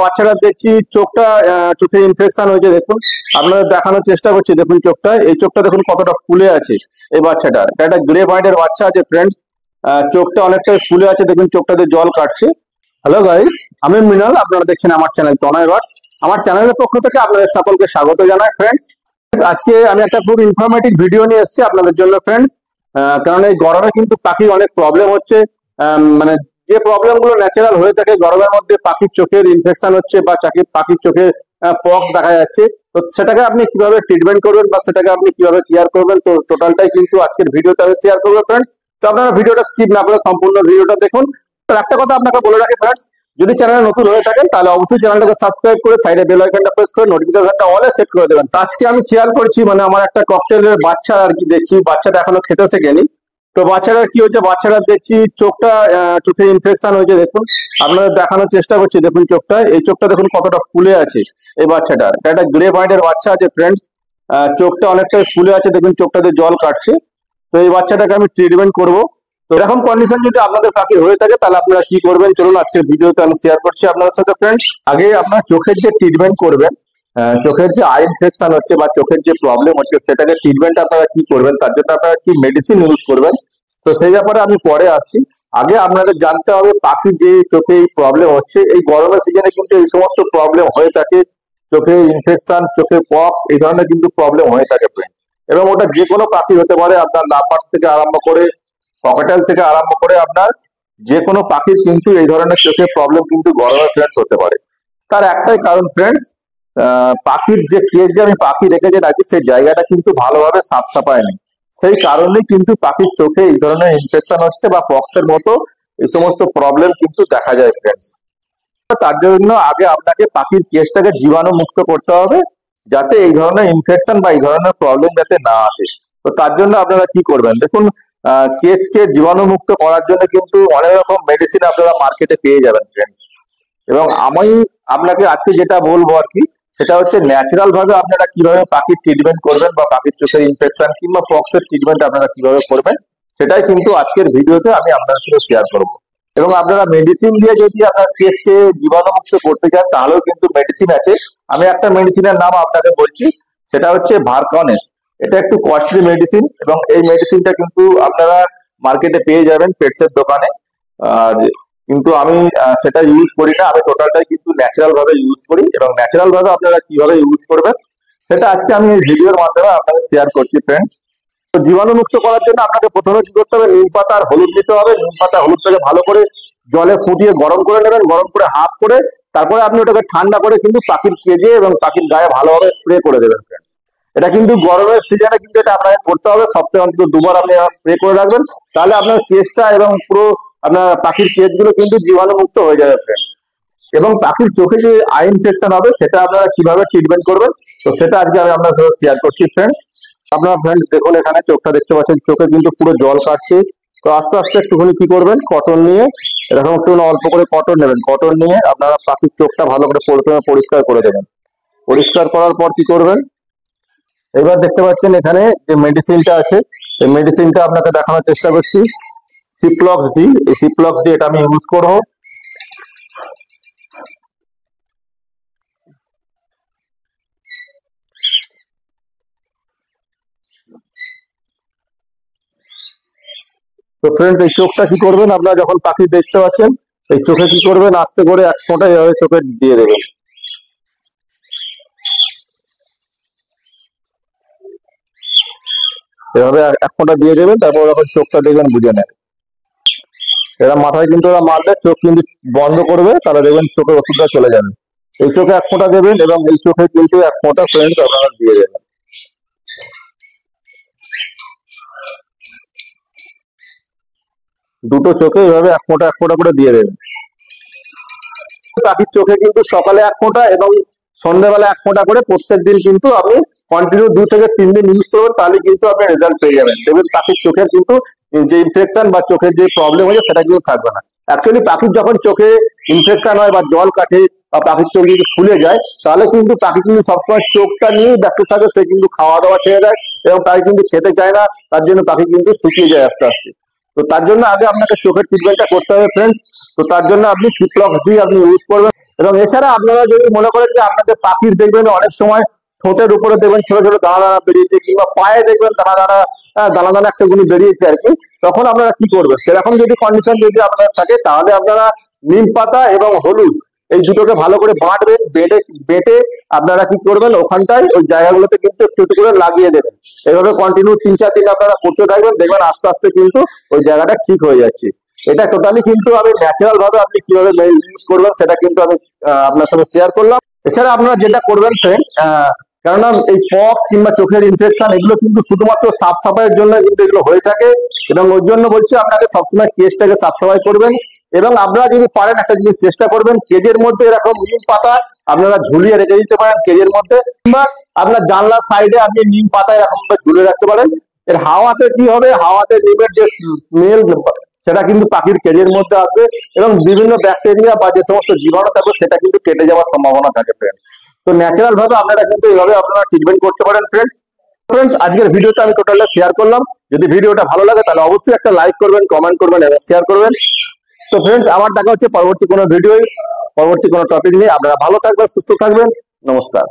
বাচ্চাটা দেখছি চোখটা চোখে ইনফেকশন হয়েছে। দেখুন আপনাদের দেখানোর চেষ্টা করছি। দেখুন চোখটা, এই চোখটা দেখুন কতটা ফুলে আছে। এই বাচ্চাটা, এটা একটা গ্রে পয়েন্টের বাচ্চা আছে ফ্রেন্ডস। চোখটা অনেকটাই ফুলে আছে, দেখুন চোখটাতে জল কাটছে। হ্যালো গাইস, আমি মৃণাল, আপনারা দেখছেন আমার চ্যানেল তনয় রস। আমার চ্যানেলের পক্ষ থেকে আপনাদের সকলকে স্বাগত জানাই ফ্রেন্ডস। আজকে আমি একটা খুব ইনফরমেটিভ ভিডিও নিয়ে এসেছি আপনাদের জন্য ফ্রেন্ডস। কারণ এই গরমে কিন্তু পাখির অনেক প্রবলেম হচ্ছে। মানে যে প্রবলেম গুলো ন্যাচারাল হয়ে থাকে গরমের মধ্যে, পাখির চোখের ইনফেকশন হচ্ছে বা পাখির চোখে পক্স দেখা যাচ্ছে, তো সেটাকে আপনি কিভাবে ট্রিটমেন্ট করবেন বা সেটাকে আপনি কিভাবে কেয়ার করবেন, তো টোটালটাই কিন্তু আজকের ভিডিওতে আমি শেয়ার করবো ফ্রেন্ডস। তো আপনারা ভিডিওটা স্কিপ না করে সম্পূর্ণ ভিডিওটা দেখুন। তো একটা কথা আপনাকে বলে রাখি ফ্রেন্ডস, যদি চ্যানেলে নতুন হয়ে থাকেন তাহলে অবশ্যই চ্যানেলটাকে সাবস্ক্রাইব করে সাইডে বেল আইকনটা প্রেস করে নোটিফিকেশনটা অলে সেট করে দেবেন। আজকে আমি খেয়াল করছি, মানে আমার একটা ককটেলের বাচ্চা আর কি দেখছি, বাচ্চাটা এখনো খেতে শেখেনি। তো বাচ্চাটার কি হচ্ছে, বাচ্চাটা দেখছি চোখটা চোখে ইনফেকশন হয়েছে। দেখুন আপনাদের দেখানোর চেষ্টা করছি। দেখুন চোখটা, এই চোখটা দেখুন কতটা ফুলে আছে। এই বাচ্চাটা, এটা একটা গ্রে পয়েন্টের বাচ্চা আছে ফ্রেন্ডস। চোখটা অনেকটাই ফুলে আছে, দেখুন চোখটাতে জল কাটছে। তো এই বাচ্চাটাকে আমি ট্রিটমেন্ট করবো। তো এরকম কন্ডিশন যদি আপনাদের পাখি হয়ে থাকে তাহলে আপনারা কি করবেন, চলুন আজকের ভিডিওতে আমি শেয়ার করছি আপনাদের সাথে ফ্রেন্ডস। আগে আপনার চোখের যে ট্রিটমেন্ট করবেন, চোখের যে আই ইনফেকশন হচ্ছে বা চোখের যে প্রবলেম হচ্ছে সেটাকে ট্রিটমেন্ট আপনারা কি করবেন, তার জন্য আপনারা কি মেডিসিন ইউজ করবেন, তো সেই ব্যাপারে আমি পরে আসছি। আগে আপনাদের জানতে হবে পাখির যে চোখে এই প্রবলেম হচ্ছে, এই গরমের সিজনে কিন্তু এই সমস্ত প্রবলেম হয়ে থাকে। চোখে ইনফেকশন, চোখে পক্স, এই ধরনের কিন্তু প্রবলেম হয়ে থাকে ফ্রেন্ড। এবং ওটা যে কোনো পাখি হতে পারে, আপনার লাপার্স থেকে আরম্ভ করে ককাটেল থেকে আরম্ভ করে আপনার যে কোনো পাখির কিন্তু এই ধরনের চোখে প্রবলেম কিন্তু গরমের ফ্রেন্ডস হতে পারে। তার একটাই কারণ ফ্রেন্ডস, পাখির যে কেজ যে আমি পাখি রেখেছি নাকি সেই জায়গাটা কিন্তু ভালোভাবে সাফ সাফাই নেই। সেই কারণেই কিন্তু পাখির চোখে এই ধরনের ইনফেকশন হচ্ছে বা পক্সের মতো এই সমস্ত প্রবলেম কিন্তু দেখা যায় ফ্রেন্ডস। তার জন্য আগে আপনাকে পাখির কেজটাকে জীবাণু মুক্ত করতে হবে, যাতে এই ধরনের ইনফেকশন বা এই ধরনের প্রবলেম যাতে না আসে। তো তার জন্য আপনারা কি করবেন, দেখুন কেজকে জীবাণু মুক্ত করার জন্য কিন্তু অনেক রকম মেডিসিন আপনারা মার্কেটে পেয়ে যাবেন ফ্রেন্ডস। এবং আমি আপনাকে আজকে যেটা বলবো আর কি, সেটা হচ্ছে ন্যাচারাল ভাবে আপনারা কিভাবে পাখির ট্রিটমেন্ট করবেন বা পাখির চোখের ইনফেকশন কিংবা পক্সের ট্রিটমেন্ট আপনারা কিভাবে করবেন, সেটাই কিন্তু আজকের ভিডিওতে আমি আপনাদের সাথে শেয়ার করবো। এবং আপনারা মেডিসিন দিয়ে যদি আপনার কেসকে জীবাণুমুক্ত করতে চান তাহলেও কিন্তু মেডিসিন আছে। আমি একটা মেডিসিনের নাম আপনাকে বলছি, সেটা হচ্ছে ভারকনেস। এটা একটু কস্টলি মেডিসিন এবং এই মেডিসিনটা কিন্তু আপনারা মার্কেটে পেয়ে যাবেন পেটসের দোকানে। আর কিন্তু আমি সেটা ইউজ করি না, আমি টোটালটাই কিন্তু ন্যাচারাল ভাবে ইউজ করি। এবং ন্যাচারাল ভাবে আপনারা কিভাবে ইউজ করবেন সেটা আজকে আমি এই ভিডিওর মাধ্যমে আপনাদের শেয়ার করছি ফ্রেন্ডস। তো জীবাণু মুক্ত করার জন্য আপনাকে প্রথমে কি করতে হবে, নিম পাতা আর হলুদ নিতে হবে। নিম পাতা হলুদটাকে ভালো করে জলে ফুটিয়ে গরম করে নেবেন, গরম করে হাফ করে তারপরে আপনি ওটাকে ঠান্ডা করে কিন্তু পাখির কেজে এবং পাখির গায়ে ভালোভাবে স্প্রে করে দেবেন ফ্রেন্ডস। এটা কিন্তু গরমের সিজনে কিন্তু এটা আপনাকে করতে হবে, সপ্তাহে অন্তত দুবার আপনি স্প্রে করে রাখবেন, তাহলে আপনার কেজটা এবং পুরো আপনার পাখির কেজ গুলো কিন্তু জীবাণু মুক্ত হয়ে যাবে ফ্রেন্ডস। এবং পাখির চোখে যে আই ইনফেকশন হবে সেটা আপনারা কিভাবে ট্রিটমেন্ট করবেন, তো সেটা আজকে আমি আপনার সাথে শেয়ার করছি ফ্রেন্ডস। আপনারা ফ্রেন্ডস দেখুন এখানে চোখটা দেখতে পাচ্ছেন, চোখে কিন্তু পুরো জল কাটছে। তো আস্তে আস্তে একটুখানি কি করবেন, কটন নিয়ে এরকম একটু অল্প করে কটন নেবেন, কটন নিয়ে আপনারা পাখির চোখটা ভালো করে প্রথমে পরিষ্কার করে দেবেন। পরিষ্কার করার পর কি করবেন, এবার দেখতে পাচ্ছেন এখানে যে মেডিসিনটা আছে, এই মেডিসিনটা আপনাকে দেখানোর চেষ্টা করছি। সিপ্লক্স ডি, এই সিপ্লক্স ডি এটা আমি ইউজ করবো। তো ফ্রেন্ডস এই চোখটা কি করবেন, আপনারা যখন পাখি দেখতে পাচ্ছেন এই চোখে কি করবেন, আস্তে করে এক ফোঁটা এভাবে চোখে দিয়ে দেবেন। এভাবে এক ফোঁটা দিয়ে দেবেন, তারপর যখন চোখটা দেখবেন বুঝে নেন। এরা মাথায় কিন্তু ওরা মারলে চোখ কিন্তু বন্ধ করবে, তাহলে দেখবেন চোখের ওষুধটা চলে যাবে। এই চোখে এক ফোঁটা দেবেন এবং এই চোখে কিন্তু এক ফোঁটা ফ্রেন্ডস আপনারা দিয়ে দেবেন। দুটো চোখে এভাবে এক ফোঁটা করে দিয়ে দেবেন। পাখির চোখে কিন্তু সকালে এক ফোঁটা এবং সন্ধ্যাবেলা এক ফোঁটা করে প্রত্যেক দিন কিন্তু আপনি কন্টিনিউ 2 থেকে 3 দিন ইউজ করবেন, তাহলে কিন্তু আপনি রেজাল্ট পেয়ে যাবেন। দেখবেন পাখির চোখের কিন্তু যে ইনফেকশন বা চোখের যে প্রবলেম হয়েছে সেটা কিন্তু থাকবে না। অ্যাকচুয়ালি পাখির যখন চোখে ইনফেকশন হয় বা জল কাটে বা পাখির চোখ যদি ফুলে যায়, তাহলে কিন্তু পাখি কিন্তু সবসময় চোখটা নিয়েই ব্যস্ত থাকে, সে কিন্তু খাওয়া দাওয়া ছেড়ে দেয় এবং পাখি কিন্তু খেতে চায় না, তার জন্য পাখি কিন্তু শুকিয়ে যায় আস্তে আস্তে। তো তার জন্য আগে আপনাকে চোখের ট্রিটমেন্টটা করতে হবে ফ্রেন্ডস। তো তার জন্য আপনি সিপ্লক্স ডি আপনি ইউজ করবেন। এবং এছাড়া আপনারা যদি মনে করেন যে আপনাদের পাখির দেখবেন অনেক সময় ঠোঁটের উপরে দেখবেন ছোট ছোট দানা দানা বেরিয়েছে, কিংবা পায়ে দেখবেন দানা দানা দানা দানা একটা গুলি বেরিয়েছে আর কি, তখন আপনারা কি করবেন? সেরকম যদি কন্ডিশন যদি আপনার থাকে, তাহলে আপনারা নিম পাতা এবং হলুদ এই দুটোকে ভালো করে বাঁটবেন, বেটে আপনারা কি করবেন, ওখানটায় ওই জায়গাগুলোতে কিন্তু একটু একটু করে লাগিয়ে দেবেন। এইভাবে কন্টিনিউ 3-4 দিন আপনারা করতে থাকবেন, দেখবেন আস্তে আস্তে কিন্তু ওই জায়গাটা ঠিক হয়ে যাচ্ছে। এটা টোটালি কিন্তু আমি ন্যাচারাল ভাবে আপনি কিভাবে ইউজ করবেন সেটা কিন্তু আমি আপনার সাথে শেয়ার করলাম। এছাড়া আপনারা যেটা করবেন ফ্রেন্ডস, কেননা এই পক্স কিংবা চোখের ইনফেকশন এগুলো কিন্তু শুধুমাত্র সাফ সাফাইয়ের জন্য কিন্তু এগুলো হয়ে থাকে, এবং ওই জন্য বলছি আপনাকে সবসময় কেসটাকে সাফ সাফাই করবেন। এবং আপনারা যদি পারেন একটা জিনিস চেষ্টা করবেন, কেজের মধ্যে এরকম নিম পাতা আপনারা ঝুলিয়ে রেখে দিতে পারেন কেজের মধ্যে, কিংবা আপনার জানলার সাইডে আপনি নিম পাতা এরকম ঝুলিয়ে রাখতে পারেন। এর হাওয়াতে কি হবে, হাওয়াতে নিমের যে স্মেল সেটা কিন্তু পাখির কেজের মধ্যে আসবে, এবং বিভিন্ন ব্যাকটেরিয়া বা যে সমস্ত জীবাণু থাকবে সেটা কিন্তু কেটে যাওয়ার সম্ভাবনা থাকে ফ্রেন্ডস। তো ন্যাচারাল ভাবে আপনারা কিন্তু এইভাবে আপনারা ট্রিটমেন্ট করতে পারেন ফ্রেন্ডস। আজকের ভিডিওতে আমি টোটালটা শেয়ার করলাম। যদি ভিডিওটা ভালো লাগে তাহলে অবশ্যই একটা লাইক করবেন, কমেন্ট করবেন এবং শেয়ার করবেন। তো ফ্রেন্ডস, আবার দেখা হচ্ছে পরবর্তী কোনো ভিডিও, পরবর্তী কোনো টপিক নিয়ে। আপনারা ভালো থাকবেন, সুস্থ থাকবেন। নমস্কার।